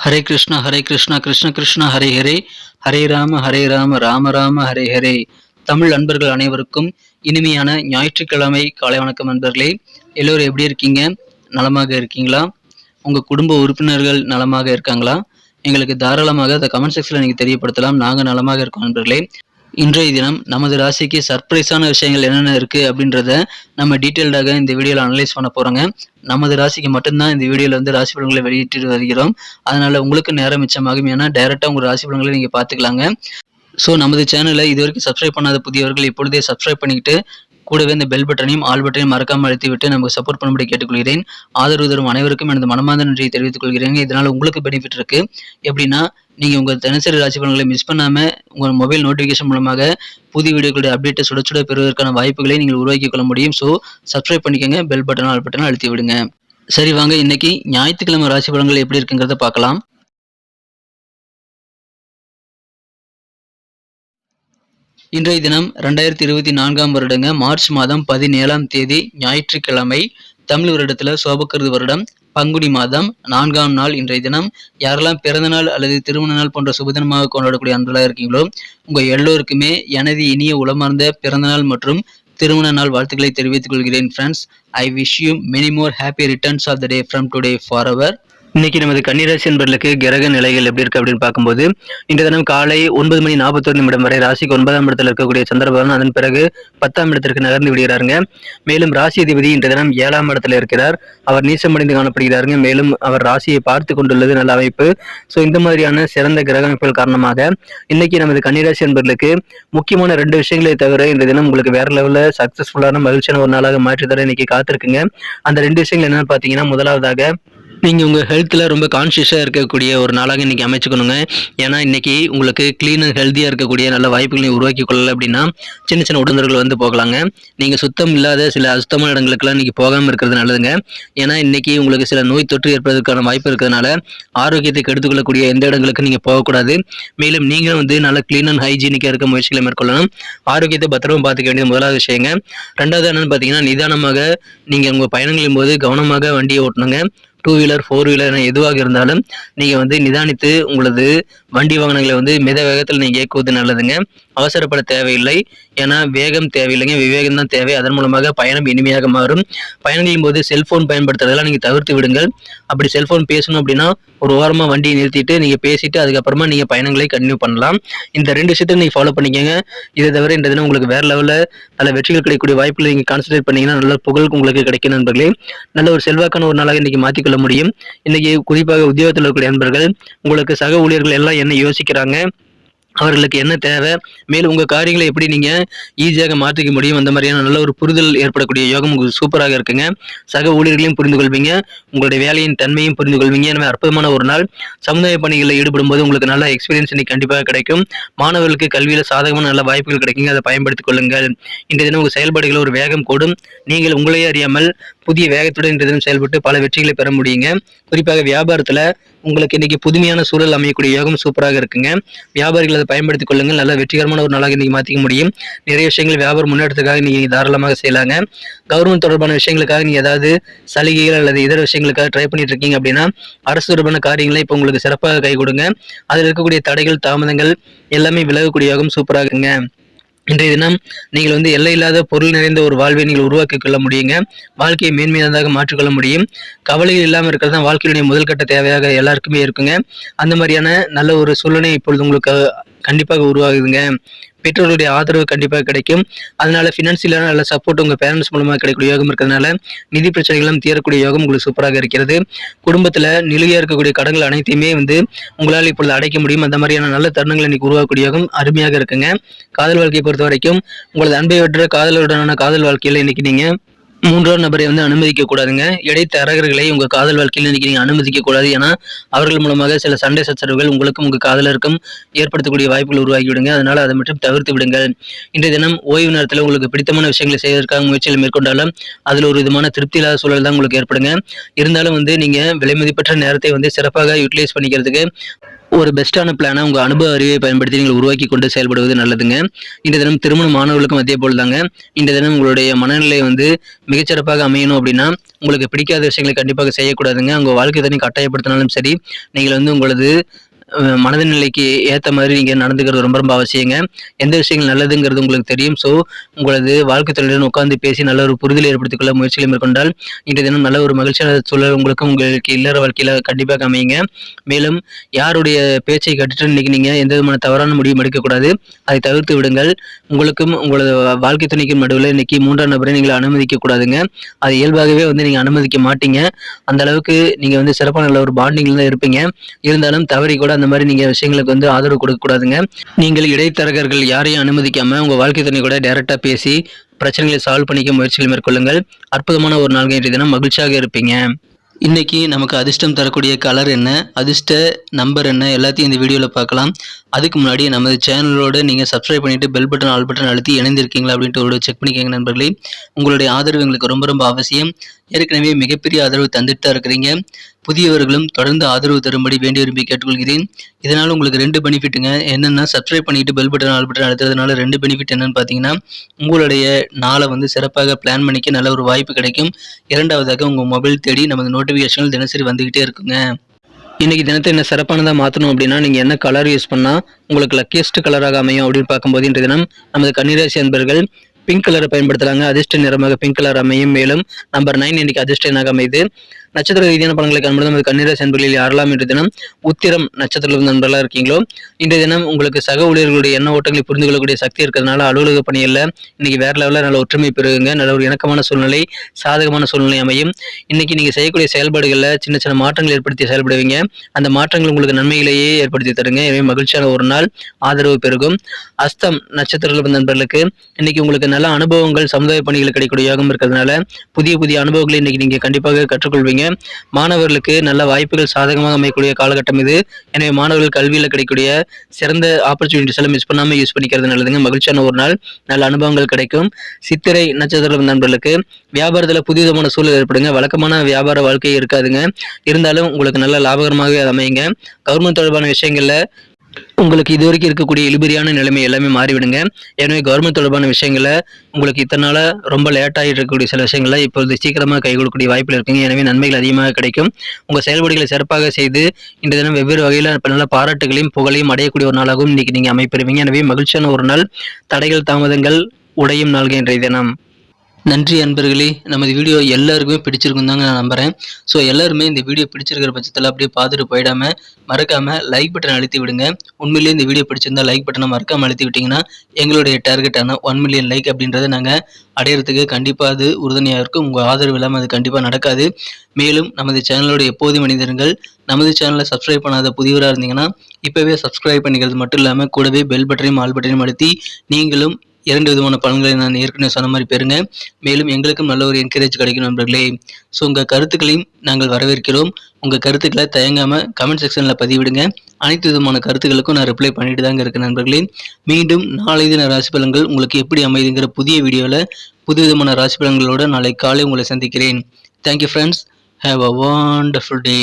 ஹரே கிருஷ்ணா கிருஷ்ண கிருஷ்ணா ஹரே ஹரே, ஹரே ராம ராம ராம ஹரே ஹரே. தமிழ் அன்பர்கள் அனைவருக்கும் இனிமையான ஞாயிற்றுக்கிழமை காலை வணக்கம் நண்பர்களே. எல்லோரும் எப்படி இருக்கீங்க? நலமாக இருக்கீங்களா? உங்கள் குடும்ப உறுப்பினர்கள் நலமாக இருக்காங்களா? எங்களுக்கு தாராளமாக அதை கமெண்ட் செக்ஷனில் நீங்கள் தெரியப்படுத்தலாம். நாங்கள் நலமாக இருக்கோம் நண்பர்களே. இன்றைய தினம் நமது ராசிக்கு சர்ப்ரைஸான விஷயங்கள் என்னென்ன இருக்குது அப்படின்றத நம்ம டீட்டெயில்டாக இந்த வீடியோவில் அனலைஸ் பண்ண போகிறோங்க. நமது ராசிக்கு மட்டும்தான் இந்த வீடியோவில் வந்து ராசி பலன்களை வெளியிட்டு வருகிறோம். அதனால் உங்களுக்கு நேரம் மிச்சமாகும். ஏன்னா டைரெக்டாக உங்கள் ராசி பலன்களை நீங்கள் பார்த்துக்கலாங்க. ஸோ நமது சேனலை இது வரைக்கும் சப்ஸ்கிரைப் பண்ணாத புதியவர்கள் இப்பொழுதே சப்ஸ்கிரைப் பண்ணிக்கிட்டு கூடவே இந்த பெல் பட்டனையும் ஆல் பட்டனையும் மறக்காமல் அழுத்திவிட்டு நமக்கு சப்போர்ட் பண்ணும்படி கேட்டுக்கொள்கிறேன். ஆதரவு தரும் அனைவருக்கும் எனது மனமார்ந்த நன்றியை தெரிவித்துக் கொள்கிறேன். இதனால் உங்களுக்கு பெனிஃபிட் இருக்கு. எப்படின்னா, நீங்கள் உங்கள் தினசரி ராசி பலன்களை மிஸ் பண்ணாமல் உங்கள் மொபைல் நோட்டிஃபிகேஷன் மூலமாக புதிய வீடியோக்களுடைய அப்டேட்டை சுட சுட பெறுவதற்கான வாய்ப்புகளை நீங்கள் உருவாக்கி கொள்ள முடியும். ஸோ சப்ஸ்கிரைப் பண்ணிக்கோங்க, பெல் பட்டன் ஆல் பட்டனை அழுத்தி விடுங்க. சரி வாங்க, இன்னைக்கு ஞாயிற்றுக்கிழமை ராசி பலன்கள் எப்படி இருக்குங்கிறத பார்க்கலாம். இன்றைய தினம் 2024 வருடங்க மார்ச் மாதம் 17ஆம் தேதி ஞாயிற்றுக்கிழமை. தமிழ் வருடத்தில் சோபக்கிருது வருடம் பங்குனி மாதம் 4ஆம் நாள். இன்றைய தினம் யாரெல்லாம் பிறந்த நாள் அல்லது திருமண நாள் போன்ற சுபதினமாக கொண்டாடக்கூடிய அன்பர்களாக இருக்கீங்களோ உங்கள் எல்லோருக்குமே எனது இனிய உளமார்ந்த பிறந்தநாள் மற்றும் திருமண நாள் வாழ்த்துக்களை தெரிவித்துக் கொள்கிறேன். Friends, I wish you many more happy returns of the day from today forever. இன்னைக்கு நமது கன்னிராசி என்பர்களுக்கு கிரக நிலைகள் எப்படி இருக்கு அப்படின்னு பார்க்கும்போது, இன்றைய தினம் காலை 9:41 வரை ராசிக்கு 9ஆம் இடத்தில் இருக்கக்கூடிய சந்திரபகவான் அதன் பிறகு 10ஆம் இடத்திற்கு நகர்ந்து விடுகிறாருங்க. மேலும் ராசி அதிபதி இன்றைய தினம் 7ஆம் இடத்துல இருக்கிறார். அவர் நீசமடைந்து காணப்படுகிறாருங்க. மேலும் அவர் ராசியை பார்த்து கொண்டுள்ளது நல்ல அமைப்பு. ஸோ இந்த மாதிரியான சிறந்த கிரக அமைப்புகள் காரணமாக இன்னைக்கு நமது கன்னிராசி என்பர்களுக்கு முக்கியமான 2 விஷயங்களை தவிர இந்த தினம் உங்களுக்கு வேற லெவலில் சக்சஸ்ஃபுல்லான மகிழ்ச்சியான ஒரு நாளாக மாற்றி தர இன்னைக்கு காத்திருக்குங்க. அந்த 2 விஷயங்கள் என்னன்னு பார்த்தீங்கன்னா, முதலாவதாக நீங்கள் உங்கள் ஹெல்த்தில் ரொம்ப கான்ஷியஸாக இருக்கக்கூடிய ஒரு நாளாக இன்றைக்கி அமைச்சுக்கணுங்க. ஏன்னா இன்றைக்கி உங்களுக்கு க்ளீன் அண்ட் ஹெல்த்தியாக இருக்கக்கூடிய நல்ல வாய்ப்புகளை உருவாக்கி கொள்ளலை அப்படின்னா சின்ன சின்ன உடந்தர்கள் வந்து போகலாங்க. நீங்கள் சுத்தம் இல்லாத சில அசுத்தமான இடங்களுக்கெல்லாம் இன்றைக்கி போகாமல் இருக்கிறது நல்லதுங்க. ஏன்னா இன்றைக்கி உங்களுக்கு சில நோய் தொற்று ஏற்படுவதற்கான வாய்ப்பு இருக்கிறதுனால ஆரோக்கியத்தை கெடுத்துக்கொள்ளக்கூடிய எந்த இடங்களுக்கு நீங்கள் போகக்கூடாது. மேலும் நீங்களும் வந்து நல்ல க்ளீன் அண்ட் ஹைஜீனிக்காக இருக்க முயற்சிகளை மேற்கொள்ளணும். ஆரோக்கியத்தை பத்திரமா பார்த்துக்க வேண்டியது முதலாவது விஷயங்க. ரெண்டாவது என்னென்னு பார்த்தீங்கன்னா, நிதானமாக நீங்கள் உங்கள் பயணங்களின் போது கவனமாக வண்டியை ஓட்டணுங்க. 2 வீலர் 4 வீலர் எதுவாக இருந்தாலும் நீங்கள் வந்து நிதானித்து உங்களது வண்டி வாகனங்களை வந்து மித வேகத்தில் நீங்கள் இயக்குவது நல்லதுங்க. அவசரப்பட தேவையில்லை. ஏன்னா வேகம் தேவையில்லைங்க, விவேகம் தான் தேவை. அதன் மூலமாக பயணம் இனிமையாக மாறும். பயணங்களின் போது செல்போன் பயன்படுத்துறதெல்லாம் நீங்கள் தவிர்த்து விடுங்கள். அப்படி செல்போன் பேசணும் அப்படின்னா ஒரு ஓரமாக வண்டியை நிறுத்திட்டு நீங்கள் பேசிட்டு அதுக்கப்புறமா நீங்கள் பயணங்களை கண்டினியூ பண்ணலாம். இந்த 2 விஷயத்தை நீங்கள் ஃபாலோ பண்ணிக்கோங்க. இதை தவிர இந்த தினம் உங்களுக்கு வேறு லெவலில் நல்ல வெற்றிகள் கிடைக்கக்கூடிய வாய்ப்புகளை நீங்கள் கான்சன்ட்ரேட் பண்ணிங்கன்னா நல்ல புகழ் உங்களுக்கு கிடைக்கும் நண்பர்களே. நல்ல ஒரு செல்வாக்கான ஒரு நாளாக இன்றைக்கி மாற்றிக்கொள்ள முடியும். இன்னைக்கு குறிப்பாக உத்தியோகத்தில் இருக்கக்கூடிய நண்பர்கள் உங்களுக்கு சக ஊழியர்கள் எல்லாம் என்ன யோசிக்கிறாங்க, அவர்களுக்கு என்ன தேவை, மேலும் உங்கள் காரியங்களை எப்படி நீங்கள் ஈஸியாக மாற்றிக்க முடியும், அந்த மாதிரியான நல்ல ஒரு புரிதல் ஏற்படக்கூடிய யோகம் உங்களுக்கு சூப்பராக இருக்குங்க. சக ஊழியர்களையும் புரிந்து கொள்வீங்க, உங்களுடைய வேலையின் தன்மையும் புரிந்து கொள்வீங்க. எனவே அற்புதமான ஒரு நாள். சமுதாய பணிகளில் ஈடுபடும் போது உங்களுக்கு நல்ல எக்ஸ்பீரியன்ஸ் இன்னைக்கு கண்டிப்பாக கிடைக்கும். மாணவர்களுக்கு கல்வியில் சாதகமான நல்ல வாய்ப்புகள் கிடைக்குங்க. அதை பயன்படுத்திக் கொள்ளுங்கள். இன்றைய தினம் உங்கள் செயல்பாடுகளில் ஒரு வேகம் கூடும். நீங்கள் உங்களையே அறியாமல் புதிய வேகத்துடன் இன்றைய தினம் செயல்பட்டு பல வெற்றிகளை பெற முடியுங்க. குறிப்பாக வியாபாரத்தில் உங்களுக்கு இன்னைக்கு புதுமையான சூழல் அமையக்கூடிய யோகம் சூப்பராக இருக்குங்க. வியாபாரிகள் அதை பயன்படுத்திக் கொள்ளுங்கள். நல்ல வெற்றிகரமான ஒரு நாளாக இன்னைக்கு மாற்றிக்க முடியும். நிறைய விஷயங்கள் வியாபாரம் முன்னேற்றத்துக்காக நீங்கள் தாராளமாக செய்யலாங்க. கவர்மெண்ட் தொடர்பான விஷயங்களுக்காக நீங்கள் ஏதாவது சலுகைகள் அல்லது இதர விஷயங்களுக்காக ட்ரை பண்ணிட்டு இருக்கீங்க அப்படின்னா அரசு தொடர்பான காரியங்களை இப்போ உங்களுக்கு சிறப்பாக கை கொடுங்க. அதில் இருக்கக்கூடிய தடைகள் தாமதங்கள் எல்லாமே விலகக்கூடிய யோகம் சூப்பராக இருக்குங்க. இன்றைய தினம் நீங்கள் வந்து எல்லையில்லாத பொருள் நிறைந்த ஒரு வாழ்வை நீங்கள் உருவாக்கி கொள்ள முடியுங்க. வாழ்க்கையை மேன்மையானதாக மாற்றிக்கொள்ள முடியும். கவலைகள் இல்லாமல் இருக்கிறது தான் வாழ்க்கையுடைய முதல் கட்ட தேவையாக எல்லாருக்குமே இருக்குங்க. அந்த மாதிரியான நல்ல ஒரு சூழ்நிலை இப்பொழுது உங்களுக்கு கண்டிப்பாக உருவாகுதுங்க. பெற்றோர்களுடைய ஆதரவு கண்டிப்பாக கிடைக்கும். அதனால ஃபினான்சியலான நல்ல சப்போர்ட் உங்கள் பேரண்ட்ஸ் மூலமாக கிடைக்கக்கூடிய யோகம் இருக்கிறதுனால நிதி பிரச்சனைகளும் தீரக்கூடிய யோகம் உங்களுக்கு சூப்பராக இருக்கிறது. குடும்பத்தில் நிலுவையாக இருக்கக்கூடிய கடன்கள் அனைத்தையுமே வந்து உங்களால் இப்பொழுது அடைக்க முடியும். அந்த மாதிரியான நல்ல தருணங்களை இன்னைக்கு உருவாக்கக்கூடிய யோகம் அருமையாக இருக்குங்க. காதல் வாழ்க்கையை பொறுத்த வரைக்கும் உங்களது அன்பை வெற்ற காதலுடனான காதல் வாழ்க்கையில் இன்னைக்கு நீங்கள் 3ஆம் நபரை வந்து அனுமதிக்க கூடாதுங்க. இடைத்தரகர்களை உங்கள் காதல் வாழ்க்கையில் இன்னைக்கு நீங்கள் அனுமதிக்க கூடாது. ஏன்னா அவர்கள் மூலமாக சில சண்டை சச்சரவுகள் உங்களுக்கும் உங்கள் காதலருக்கும் ஏற்படுத்தக்கூடிய வாய்ப்புகள் உருவாகி விடுங்க. அதனால அதை மட்டும் தவிர்த்து விடுங்கள். இன்றைய தினம் ஓய்வு நேரத்தில் உங்களுக்கு பிடித்தமான விஷயங்களை செய்வதற்காக முயற்சிகள் மேற்கொண்டாலும் அதில் ஒரு விதமான திருப்தி இல்லாத சூழல் தான் உங்களுக்கு ஏற்படுங்க. இருந்தாலும் வந்து நீங்கள் விலை மதிப்பற்ற நேரத்தை வந்து சிறப்பாக யூட்டிலைஸ் பண்ணிக்கிறதுக்கு ஒரு பெஸ்ட்டான பிளானை உங்கள் அனுபவ அறிவை பயன்படுத்தி நீங்கள் உருவாக்கி கொண்டு செயல்படுவது நல்லதுங்க. இந்த தினம் திருமண மாணவர்களுக்கும் அதே போல் தாங்க. இந்த தினம் உங்களுடைய மனநிலை மிகச்சிறப்பாக அமையணும் அப்படின்னா உங்களுக்கு பிடிக்காத விஷயங்களை கண்டிப்பாக செய்யக்கூடாதுங்க. உங்கள் வாழ்க்கை தனி கட்டாயப்படுத்தினாலும் சரி, நீங்கள் உங்களது மனது நிலைக்கு ஏற்ற மாதிரி நீங்கள் நடந்துக்கிறது ரொம்ப ரொம்ப அவசியங்க. எந்த விஷயங்கள் நல்லதுங்கிறது உங்களுக்கு தெரியும். ஸோ உங்களது வாழ்க்கை துணையுடன் உட்கார்ந்து பேசி நல்ல ஒரு புரிதலை ஏற்படுத்திக் கொள்ள முயற்சிகளை மேற்கொண்டால் இன்றைய தினம் நல்ல ஒரு மகிழ்ச்சியான சூழல் உங்களுக்கு இல்லற வாழ்க்கையில் கண்டிப்பாக அமையுங்க. மேலும் யாருடைய பேச்சை கேட்டுட்டு இன்னைக்கு நீங்கள் எந்த விதமான தவறான முடிவும் எடுக்கக்கூடாது. அதை தவிர்த்து விடுங்கள். உங்களுக்கும் உங்களது வாழ்க்கை துணைக்கும் நடுவில் இன்னைக்கு மூன்றாம் நபரை நீங்கள் அனுமதிக்க கூடாதுங்க. அது இயல்பாகவே நீங்கள் அனுமதிக்க மாட்டீங்க. அந்த அளவுக்கு நீங்கள் சிறப்பான நல்ல ஒரு பாண்டிங்ல தான் இருப்பீங்க. இருந்தாலும் தவறி கூட அந்த மாதிரி நீங்க விஷயங்களுக்கு ஆதரவு கொடுக்க கூடாதுங்க. நீங்கள் இடைத்தரகர்கள் யாரையும் அனுமதிக்காம உங்க வாழ்க்கை துணை கூட டைரக்டா பேசி பிரச்சனைகளை சால்வ் பண்ணிக்க முயற்சிகள் மேற்கொள்ளுங்கள். அற்புதமான ஒரு நாள் இன்றைய தினம் மகிழ்ச்சியாக இருப்பீங்க. இன்னைக்கு நமக்கு அதிர்ஷ்டம் தரக்கூடிய கலர் என்ன, அதிர்ஷ்ட நம்பர் என்ன, எல்லாத்தையும் இந்த வீடியோவில் பார்க்கலாம். அதுக்கு முன்னாடி நமது சேனலோட நீங்கள் சப்ஸ்கிரைப் பண்ணிட்டு பெல் பட்டன் ஆல் பட்டன் அழுத்தி இணைந்திருக்கீங்களா அப்படின்ட்டு ஒரு செக் பண்ணிக்கோங்க நண்பர்களே. உங்களுடைய ஆதரவு எங்களுக்கு ரொம்ப ரொம்ப அவசியம். ஏற்கனவே மிகப்பெரிய ஆதரவு தந்துட்டு தான் இருக்கிறீங்க. புதியவர்களும் தொடர்ந்து ஆதரவு தரும்படி வேண்டி விரும்பி கேட்டுக்கொள்கிறேன். இதனால் உங்களுக்கு 2 பெனிஃபிட்டுங்க. என்னென்னா சப்ஸ்கிரைப் பண்ணிட்டு பெல் பட்டன் ஆல் பட்டன் அழுத்துறதுனால 2 பெனிஃபிட் என்னன்னு பார்த்தீங்கன்னா, உங்களுடைய நாளை சிறப்பாக பிளான் பண்ணிக்க நல்ல ஒரு வாய்ப்பு கிடைக்கும். இரண்டாவதாக உங்கள் மொபைல் தேடி நமது நோட்டிஃபிகேஷன்கள் தினசரி வந்துகிட்டே இருக்குங்க. இன்னைக்கு தினத்தை என்ன சிறப்பானதாக மாற்றணும் அப்படின்னா, நீங்கள் என்ன கலர் யூஸ் பண்ணால் உங்களுக்கு லக்கியஸ்ட் கலராக அமையும் அப்படின்னு பார்க்கும்போது இன்றைய தினம் நமது கன்னிராசி அன்பர்கள் பிங்க் கலரை பயன்படுத்தலாங்க. அதிர்ஷ்ட நிறமாக பிங்க் கலர் அமையும். மேலும் நம்பர் 9 இன்னைக்கு அதிர்ஷ்ட எண்ணாக அமையுது. நட்சத்திர ரீதியான பலன்களை காண்பது நமது கன்னிராசி அன்பர்களில் யாரெல்லாம் இன்றைய தினம் உத்திரம் நட்சத்திர நண்பர்களாக இருக்கீங்களோ, இன்றைய தினம் உங்களுக்கு சக ஊழியர்களுடைய எண்ண ஓட்டங்களை புரிந்து கொள்ளக்கூடிய சக்தி இருக்கிறதுனால அலுவலக பணியில் இன்னைக்கு வேற லெவலில் நல்ல ஒற்றுமை பெறுங்க. நல்ல ஒரு இணக்கமான சூழ்நிலை, சாதகமான சூழ்நிலை அமையும். இன்னைக்கு நீங்கள் செய்யக்கூடிய செயல்பாடுகளில் சின்ன சின்ன மாற்றங்கள் ஏற்படுத்தி செயல்படுவீங்க. அந்த மாற்றங்கள் உங்களுக்கு நன்மைகளையே ஏற்படுத்தி தருங்க. எனவே மகிழ்ச்சியான ஒரு நாள், ஆதரவு பெருகும். அஸ்தம் நட்சத்திர நண்பர்களுக்கு இன்னைக்கு உங்களுக்கு நல்ல அனுபவங்கள், சமுதாய பணிகள் கிடைக்கக்கூடிய யோகம் இருக்கிறதுனால புதிய புதிய அனுபவங்களை இன்னைக்கு நீங்க கண்டிப்பாக கற்றுக்கொள்வீங்க. மாணவர்களுக்கு நல்ல வாய்ப்புகள் சாதகமாக அமையக்கூடிய காலகட்டம் இது. எனவே மாணவர்கள் கல்வியில் கிடைக்கக்கூடிய சிறந்த ஆப்பர்ச்சுனிட்டிஸ் எல்லாம் மிஸ் பண்ணாம யூஸ் பண்ணிக்கிறது நல்லதுங்க. மகிழ்ச்சியான ஒரு நாள், நல்ல அனுபவங்கள் கிடைக்கும். சித்திரை நட்சத்திர நண்பர்களுக்கு வியாபாரத்தில் புதிய விதமான சூழல் ஏற்படுங்க. வழக்கமான வியாபார வாழ்க்கையே இருக்காதுங்க. இருந்தாலும் உங்களுக்கு நல்ல லாபகரமாகவே அமையுங்க. கவர்மெண்ட் தொடர்பான விஷயங்கள்ல உங்களுக்கு இதுவரைக்கும் இருக்கக்கூடிய இழுபறியான நிலைமை எல்லாமே மாறிவிடுங்க. எனவே கவர்மெண்ட் தொடர்பான விஷயங்கள உங்களுக்கு இத்தனை நாளா ரொம்ப லேட் ஆகிட்டு இருக்கக்கூடிய சில விஷயங்கள்ல இப்பொழுது சீக்கிரமாக கை கொடுக்கக்கூடிய வாய்ப்புகள் இருக்குங்க. எனவே நன்மைகள் அதிகமாக கிடைக்கும். உங்கள் செயல்பாடுகளை சிறப்பாக செய்து இந்த தினம் வெவ்வேறு வகையில் நல்ல பாராட்டுகளையும் புகழையும் அடையக்கூடிய ஒரு நாளாகவும் இன்னைக்கு நீங்கள் அமைப்பெறுவீங்க. எனவே மகிழ்ச்சியான ஒரு நாள், தடைகள் தாமதங்கள் உடையும் நாள்கள் இன்றைய தினம். நன்றி அன்பர்களே. நமது வீடியோ எல்லாருக்குமே பிடிச்சிருக்கும் தாங்க நான் நம்புகிறேன். ஸோ எல்லாருமே இந்த வீடியோ பிடிச்சிருக்கிற பட்சத்தில் அப்படியே பார்த்துட்டு போயிடாமல் மறக்காமல் லைக் பட்டன் அழுத்தி விடுங்க. உண்மையிலேயே இந்த வீடியோ பிடிச்சிருந்தா லைக் பட்டனை மறக்காமல் அழுத்தி விட்டிங்கன்னா எங்களுடைய டார்கெட்டான 1 மில்லியன் லைக் அப்படின்றத நாங்கள் அடையிறதுக்கு கண்டிப்பாக அது உறுதுணையாக இருக்கும். உங்கள் ஆதரவு இல்லாமல் அது கண்டிப்பாக நடக்காது. மேலும் நமது சேனலோட எப்போதும் மனிதர்கள் நமது சேனலை சப்ஸ்கிரைப் பண்ணாத புதியவராக இருந்தீங்கன்னா இப்போவே சப்ஸ்கிரைப் பண்ணிக்கிறது மட்டும் இல்லாமல் கூடவே பெல் பட்டனையும் ஆல் பட்டனையும் அழுத்தி நீங்களும் 2 விதமான பலன்களை நான் ஏற்கனவே சொன்ன மாதிரி பெறுங்க. மேலும் எங்களுக்கும் நல்ல ஒரு என்கரேஜ் கிடைக்கும் நண்பர்களே. ஸோ உங்கள் கருத்துக்களையும் நாங்கள் வரவேற்கிறோம். உங்கள் கருத்துக்களை தயங்காமல் கமெண்ட் செக்ஷனில் பதிவிடுங்க. அனைத்து விதமான கருத்துக்களுக்கும் நான் ரிப்ளை பண்ணிட்டு தாங்க இருக்கேன் நண்பர்களே. மீண்டும் நாளை தின ராசி பலன்கள் உங்களுக்கு எப்படி அமைதுங்கிற புதிய வீடியோவில் புது விதமான ராசி பலன்களோடு நாளை காலை உங்களை சந்திக்கிறேன். Thank you friends. Have a wonderful day.